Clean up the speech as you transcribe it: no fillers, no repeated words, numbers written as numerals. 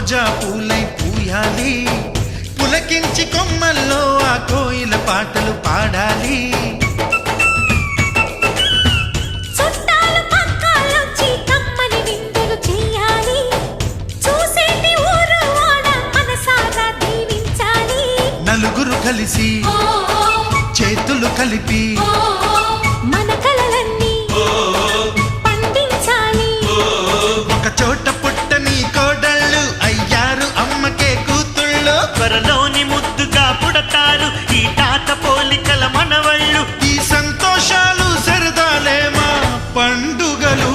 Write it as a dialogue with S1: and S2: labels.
S1: రోజా పూలై పూయాలి, పులకించి కొమ్మల్లో ఆ కోయిల పాటలు పాడాలి. నలుగురు కలిసి చేతులు కలిపి
S2: మన కలలన్నీ పండించాలి.
S1: ఒక చోట పుట్టని కోడళ్ళు అయ్యారు అమ్మకే కూతుళ్ళు.
S3: త్వరలోని ముద్దుగా పుడతారు ఈ తాత పోలికల మనవళ్ళు.
S1: ఈ సంతోషాలు సరదాలే మా పండుగలు.